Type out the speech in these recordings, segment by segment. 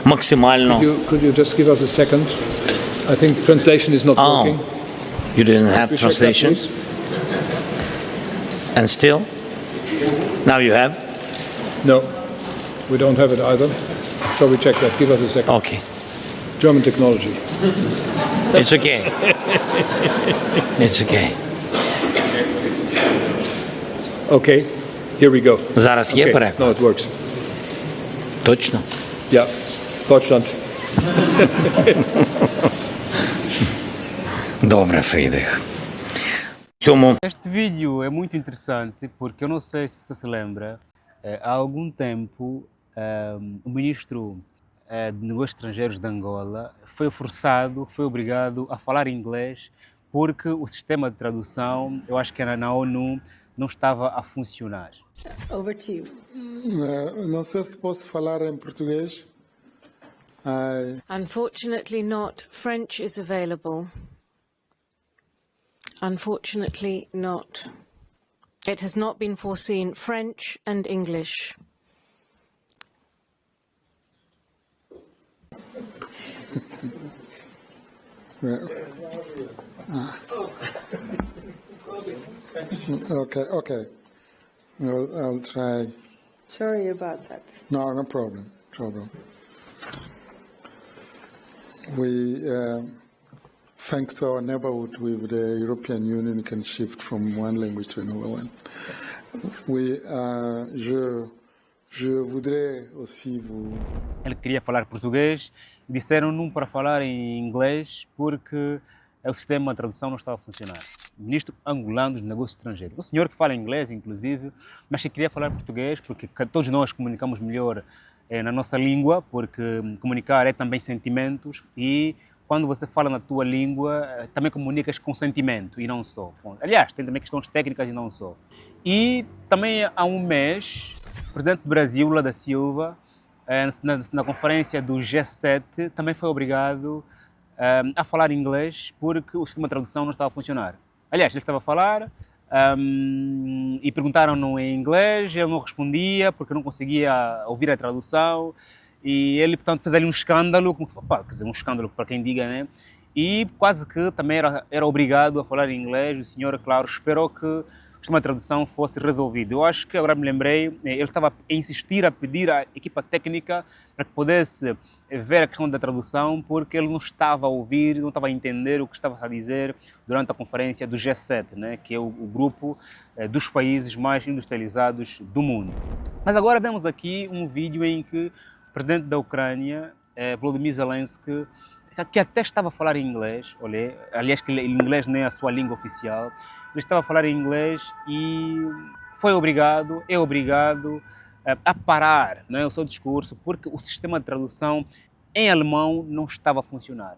Максимально. Could you just give us a second? I think translation is not working. You didn't have We check that, translation? please. And still? Now you have? No, we don't have it either. Shall we check that? Give us a second. Okay. German technology. It's okay. It's okay. Okay, here we go. Зараз є Okay. переклад? No, it works. Точно? Yeah, Deutschland. Добре, Фрідрих. В цьому Este vídeo é muito interessante porque eu não sei se você se lembra, há algum tempo o ministro de Negócios Estrangeiros de Angola foi forçado, foi obrigado a falar inglês porque o sistema de tradução, eu acho que era na ONU, não estava a funcionar. Over to you. Não sei se posso falar em português. Unfortunately not. French is available. Unfortunately not. It has not been foreseen. French and English. Okay. I'll try. Sorry about that. No problem. We, thanks to our neighborhood with the European Union, we can shift from one language to another one. Je voudrais aussi vous... Ele queria falar português e disseram-no para falar em inglês porque o sistema de tradução não estava a funcionar. O ministro angolano dos Negócios Estrangeiros, o senhor que fala inglês, inclusive, mas que queria falar português porque todos nós comunicamos melhor na nossa língua, porque comunicar é também sentimentos e quando você fala na tua língua também comunicas com sentimento e não só. Aliás, tem também questões técnicas e não só. E também há um mês, o presidente do Brasil, Lula da Silva, na conferência do G7, também foi obrigado a falar inglês porque o sistema de tradução não estava a funcionar. Aliás, ele estava a falar e perguntaram-no em inglês, ele não respondia porque não conseguia ouvir a tradução e ele, portanto, fez ali um escândalo, como se fosse, quer dizer, um escândalo para quem diga, né? E quase que também era obrigado a falar inglês. O senhor, claro, esperou que o sistema de tradução fosse resolvido. Eu acho que agora me lembrei, ele estava a insistir, a pedir à equipa técnica para que pudesse ver a questão da tradução, porque ele não estava a ouvir, não estava a entender o que estava a dizer durante a conferência do G7, né, que é o grupo dos países mais industrializados do mundo. Mas agora vemos aqui um vídeo em que o presidente da Ucrânia, Volodymyr Zelensky, que até estava a falar em inglês, olha, aliás, que inglês nem é a sua língua oficial, ele estava a falar em inglês e é obrigado a parar, não é, o seu discurso, porque o sistema de tradução em alemão não estava a funcionar.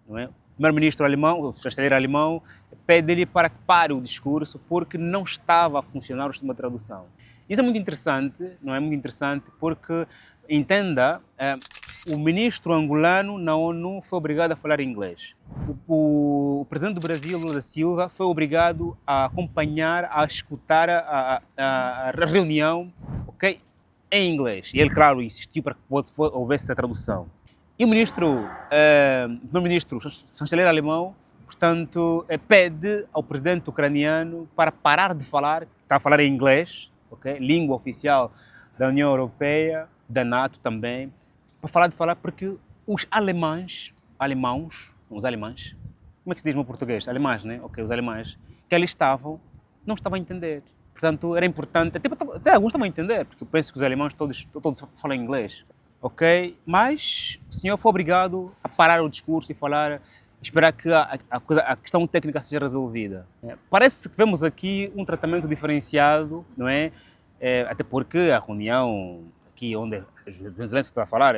Não é? O primeiro-ministro alemão, o chanceler alemão, pede-lhe para que pare o discurso porque não estava a funcionar o sistema de tradução. Isso é muito interessante, não é? Muito interessante porque, entenda, o ministro angolano na ONU foi obrigado a falar inglês. O presidente do Brasil, Lula da Silva, foi obrigado a acompanhar, a escutar a reunião, ok, em inglês. E ele, claro, insistiu para que houvesse a tradução. E o primeiro-ministro, chanceler alemão, portanto, pede ao presidente ucraniano para parar de falar, está a falar em inglês, ok, língua oficial da União Europeia, da NATO também, para falar porque os alemães, como é que se diz no português? Alemães, né? Ok, os alemães, que ali estavam, não estavam a entender. Portanto, era importante, até alguns estavam a entender, porque eu penso que os alemães todos falam inglês, ok? Mas o senhor foi obrigado a parar o discurso e esperar que a questão técnica seja resolvida. Parece que vemos aqui um tratamento diferenciado, não é? Até porque a reunião aqui onde o Zelensky está a falar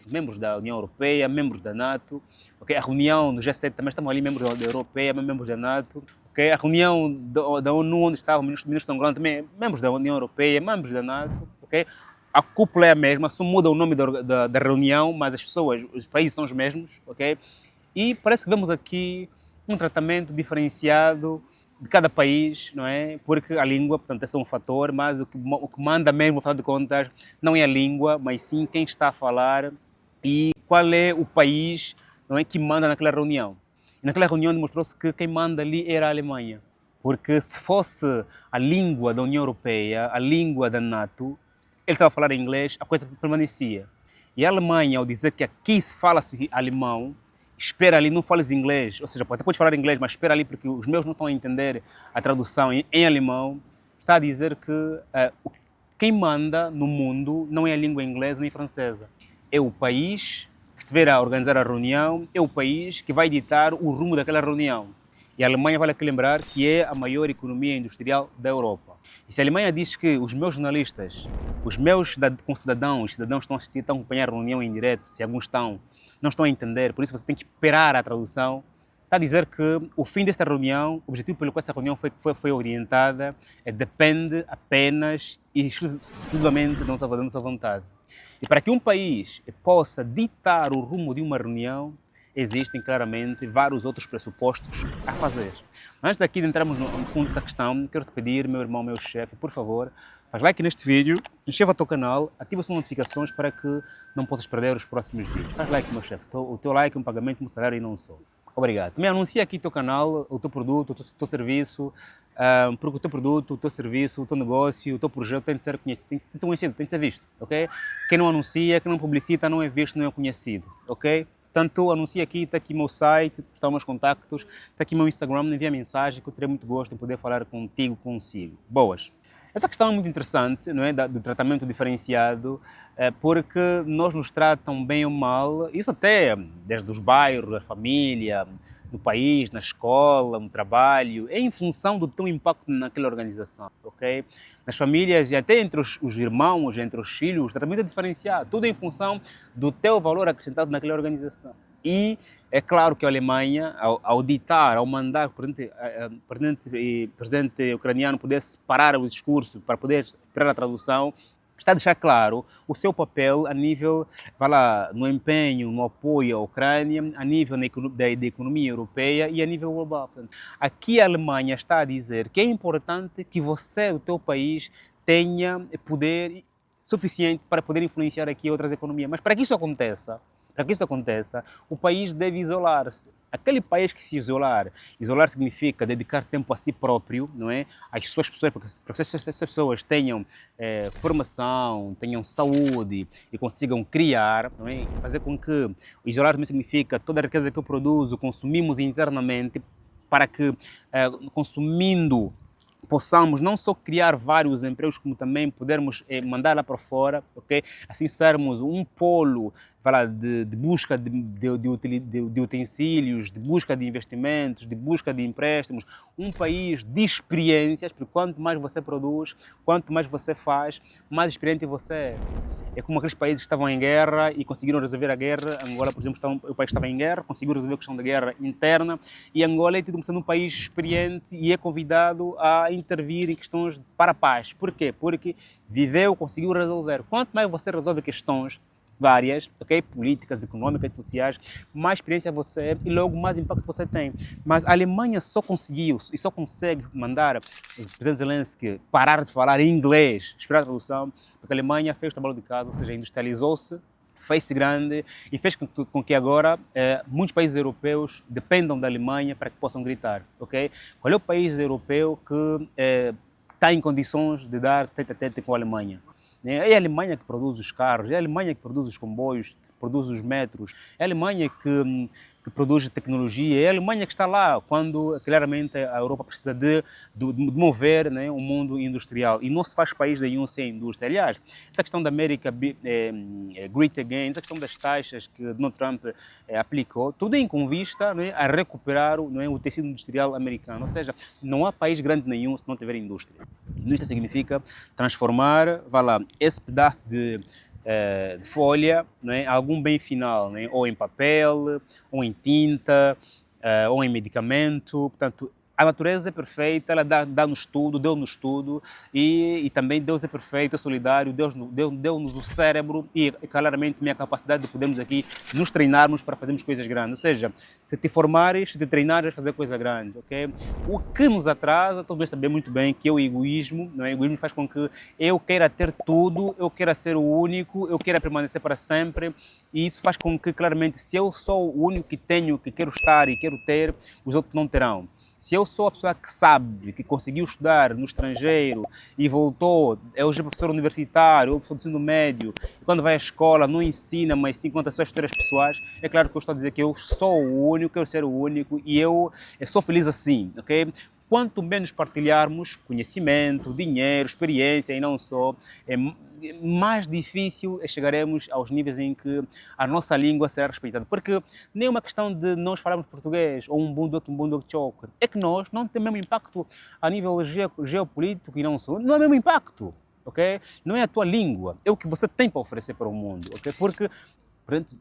membros da União Europeia, membros da NATO, okay? A reunião do G7 também estão ali membros da Europeia, membros da NATO, okay? A reunião da ONU onde estava o ministro angolano também membros da União Europeia, membros da NATO, okay? A cúpula é a mesma, só muda o nome da reunião, mas as pessoas, os países são os mesmos, ok? E parece que vemos aqui um tratamento diferenciado de cada país, não é? Porque a língua, portanto, esse é um fator, mas o que manda mesmo, afinal de contas, não é a língua, mas sim quem está a falar e qual é o país, não é, que manda naquela reunião. E naquela reunião demonstrou-se que quem manda ali era a Alemanha, porque se fosse a língua da União Europeia, a língua da NATO, ele estava a falar inglês, a coisa permanecia. E a Alemanha, ao dizer que aqui se fala-se alemão, espera ali, não fales inglês, ou seja, até podes falar inglês, mas espera ali porque os meus não estão a entender a tradução em alemão, está a dizer que quem manda no mundo não é a língua inglesa nem francesa, é o país que estiver a organizar a reunião, é o país que vai ditar o rumo daquela reunião. E a Alemanha, vale aqui lembrar, que é a maior economia industrial da Europa. E se a Alemanha diz que os meus jornalistas, os meus cidadãos estão a assistir, estão a acompanhar a reunião em direto, se alguns não estão a entender, por isso você tem que esperar a tradução, está a dizer que o fim desta reunião, o objetivo pelo qual essa reunião foi orientada, depende apenas e exclusivamente da nossa vontade. E para que um país possa ditar o rumo de uma reunião, existem claramente vários outros pressupostos a fazer. Antes daqui de entrarmos no fundo dessa questão, quero te pedir, meu irmão, meu chefe, por favor, faz like neste vídeo, inscreva o teu canal, ativa as notificações para que não possas perder os próximos vídeos. Faz like, meu chefe, o teu like é um pagamento, um salário e não sou. Obrigado. Também anuncia aqui o teu canal, o teu produto, o teu serviço, porque o teu produto, o teu serviço, o teu negócio, o teu projeto tem de ser conhecido, tem de ser conhecido, tem de ser visto, ok? Quem não anuncia, quem não publicita, não é visto, não é conhecido, ok? Portanto, anuncia aqui, está aqui o meu site, estão meus contactos, está aqui o meu Instagram, me envia mensagem que eu terei muito gosto em poder falar consigo. Boas. Essa questão é muito interessante, não é? Do tratamento diferenciado, porque nós nos tratam bem ou mal, isso até desde os bairros, da família, no país, na escola, no trabalho, é em função do teu impacto naquela organização, ok? Nas famílias e até entre os irmãos, entre os filhos, o tratamento é diferenciado, tudo em função do teu valor acrescentado naquela organização. E é claro que a Alemanha, ao ditar, ao mandar que o presidente ucraniano pudesse parar o discurso para poder esperar a tradução, está a deixar claro o seu papel a nível, vai lá, no empenho, no apoio à Ucrânia, a nível da economia europeia e a nível global. Aqui a Alemanha está a dizer que é importante que você, o teu país, tenha poder suficiente para poder influenciar aqui outras economias. Mas para que isso aconteça, o país deve isolar-se. Aquele país que se isolar significa dedicar tempo a si próprio, não é? Às suas pessoas, para que essas pessoas tenham formação, tenham saúde e consigam criar, não é? Fazer com que isolar também significa toda a riqueza que eu produzo, consumimos internamente para que, consumindo, possamos não só criar vários empregos, como também podermos mandar lá para fora, ok? Assim sermos um polo de busca de utensílios, de busca de investimentos, de busca de empréstimos, um país de experiências, porque quanto mais você produz, quanto mais você faz, mais experiente você é. É como aqueles países que estavam em guerra e conseguiram resolver a guerra. Angola, por exemplo, o país estava em guerra, conseguiu resolver a questão da guerra interna e Angola é tido como sendo um país experiente e é convidado a intervir em questões para a paz. Por quê? Porque viveu, conseguiu resolver. Quanto mais você resolve questões várias, ok? Políticas, econômicas, sociais, mais experiência você é e logo mais impacto você tem. Mas a Alemanha só conseguiu e só consegue mandar o presidente Zelensky parar de falar em inglês, esperar a tradução, porque a Alemanha fez o trabalho de casa, ou seja, industrializou-se, fez-se grande e fez com que agora muitos países europeus dependam da Alemanha para que possam gritar, ok? Qual é o país europeu que está em condições de dar tete-a-tete com a Alemanha? É a Alemanha que produz os carros, é a Alemanha que produz os comboios, que produz os metros, é a Alemanha que produz tecnologia, é a Alemanha que está lá quando claramente a Europa precisa de mover, né, o mundo industrial. E não se faz país nenhum sem indústria. Aliás, essa questão da América Great Again, essa questão das taxas que Donald Trump aplicou, tudo com vista, né, a recuperar o tecido industrial americano. Ou seja, não há país grande nenhum se não tiver indústria. Indústria significa transformar, esse pedaço de folha, não é, algum bem final, não é, ou em papel, ou em tinta, ou em medicamento. Portanto, A natureza é perfeita, ela dá-nos tudo, deu-nos tudo, e também Deus é perfeito, é solidário, Deus deu-nos o cérebro e claramente a capacidade de podermos aqui nos treinarmos para fazermos coisas grandes. Ou seja, se te formares, se te treinares, vais fazer coisa grande, ok? O que nos atrasa, todos sabemos muito bem que é o egoísmo, não é? O egoísmo faz com que eu queira ter tudo, eu queira ser o único, eu queira permanecer para sempre, e isso faz com que, claramente, se eu sou o único que tenho, que quero estar e quero ter, os outros não terão. Se eu sou a pessoa que sabe, que conseguiu estudar no estrangeiro e voltou, é hoje professor universitário ou professor de ensino médio, e quando vai à escola não ensina, mas sim conta suas histórias pessoais, é claro que eu estou a dizer que eu sou o único, quero ser o único e eu sou feliz assim, ok? Quanto menos partilharmos conhecimento, dinheiro, experiência e não só, mais difícil chegaremos aos níveis em que a nossa língua será respeitada. Porque nem é uma questão de nós falarmos português ou um bunduque choque. É que nós não temos o mesmo impacto a nível geopolítico e não só. Não é o mesmo impacto, ok? Não é a tua língua, é o que você tem para oferecer para o mundo, ok? Porque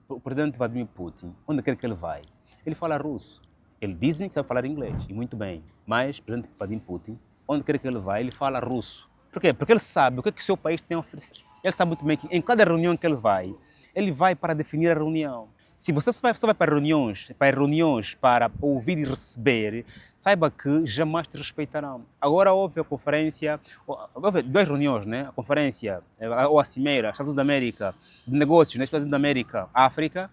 o presidente Vladimir Putin, onde quer que ele vai, ele fala russo. Ele dizem que sabe falar inglês, e muito bem, mas o presidente Vladimir Putin, onde quer que ele vai, ele fala russo. Por quê? Porque ele sabe o que o seu país tem a oferecer. Ele sabe muito bem que em cada reunião que ele vai para definir a reunião. Se você só vai para reuniões para ouvir e receber, saiba que jamais te respeitarão. Agora houve a conferência, houve 2 reuniões, né? A conferência, ou a Cimeira, Estados Unidos da América, de negócios, né? Estados Unidos da América, África.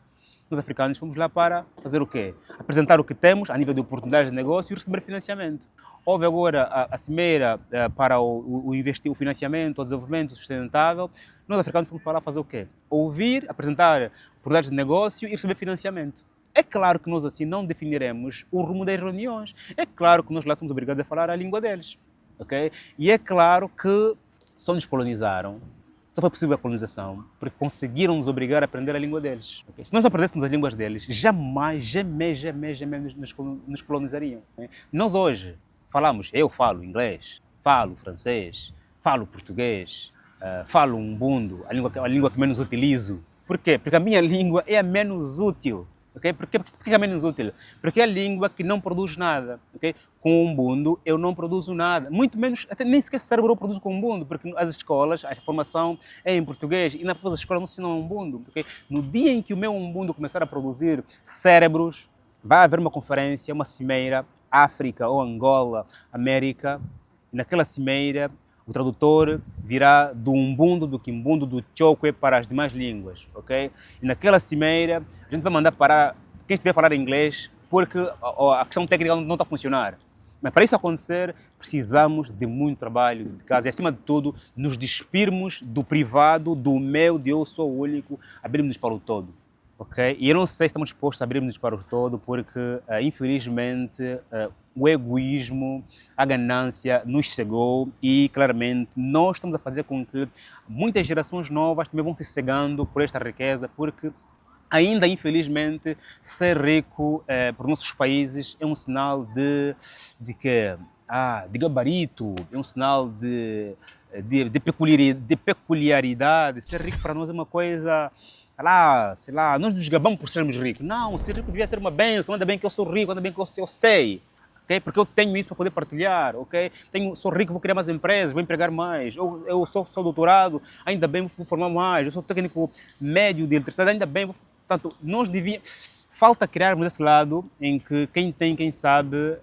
Nós africanos fomos lá para fazer o quê? Apresentar o que temos a nível de oportunidades de negócio e receber financiamento. Houve agora a cimeira para o financiamento, o desenvolvimento sustentável. Nós africanos fomos para lá fazer o quê? Ouvir, apresentar oportunidades de negócio e receber financiamento. É claro que nós assim não definiremos o rumo das reuniões. É claro que nós lá somos obrigados a falar a língua deles. Okay? E é claro que só nos colonizaram. Só foi possível a colonização porque conseguiram nos obrigar a aprender a língua deles. Okay? Se nós não aprendêssemos as línguas deles, jamais nos colonizariam. Okay? Nós hoje falamos, eu falo inglês, falo francês, falo português, falo umbundo, a língua que menos utilizo. Por quê? Porque a minha língua é a menos útil. Okay? Por que é menos útil? Porque é a língua que não produz nada. Okay? Com o umbundo eu não produzo nada. Muito menos, até nem sequer cérebro eu produzo com o umbundo, porque as escolas, a formação é em português e nas escolas não ensinam umbundo. Okay? No dia em que o meu umbundo começar a produzir cérebros, vai haver uma conferência, uma cimeira, África ou Angola, América. Naquela cimeira, o tradutor virá do umbundo, do quimbundo, do chokwe para as demais línguas, ok? E naquela cimeira, a gente vai mandar parar quem estiver a falar inglês, porque a questão técnica não está a funcionar. Mas para isso acontecer, precisamos de muito trabalho de casa e, acima de tudo, nos despirmos do privado, do meu, de eu sou o único, abrirmos para o todo. Okay? E eu não sei se estamos dispostos a abrirmos para o todo, porque, infelizmente, o egoísmo, a ganância nos cegou e, claramente, nós estamos a fazer com que muitas gerações novas também vão se cegando por esta riqueza, porque ainda, infelizmente, ser rico por nossos países é um sinal de gabarito, é um sinal de peculiaridade. Ser rico para nós é uma coisa... sei lá, nós nos gabamos por sermos ricos. Não, ser rico devia ser uma bênção, ainda bem que eu sou rico, ainda bem que eu sei. Okay? Porque eu tenho isso para poder partilhar, ok? Sou rico, vou criar mais empresas, vou empregar mais. Eu sou doutorado, ainda bem vou formar mais. Eu sou técnico médio de eletricidade, ainda bem vou... Portanto, nós devíamos... Falta criarmos esse lado em que quem sabe,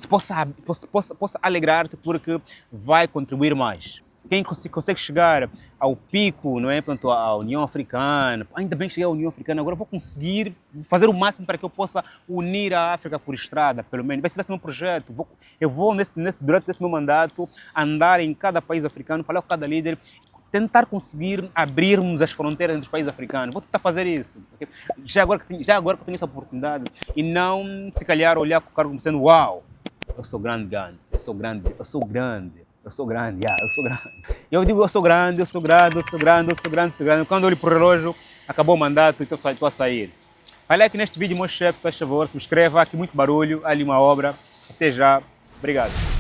possa alegrar-se porque vai contribuir mais. Quem consegue chegar ao pico, não é? Portanto, à União Africana, ainda bem que cheguei à União Africana, agora vou conseguir fazer o máximo para que eu possa unir a África por estrada, pelo menos. Vai ser um projeto. Eu vou, durante esse meu mandato, andar em cada país africano, falar com cada líder, tentar conseguir abrirmos as fronteiras entre os países africanos. Vou tentar fazer isso. Okay? Já agora que eu tenho essa oportunidade, e não, se calhar, olhar para o cara como sendo uau, eu sou grande, eu sou grande. Eu digo eu sou grande. Quando eu olho para o relógio, acabou o mandato e estou a sair. Vai lá aqui neste vídeo, meu chefe, faz favor, se inscreva, há aqui muito barulho, há ali uma obra. Até já. Obrigado.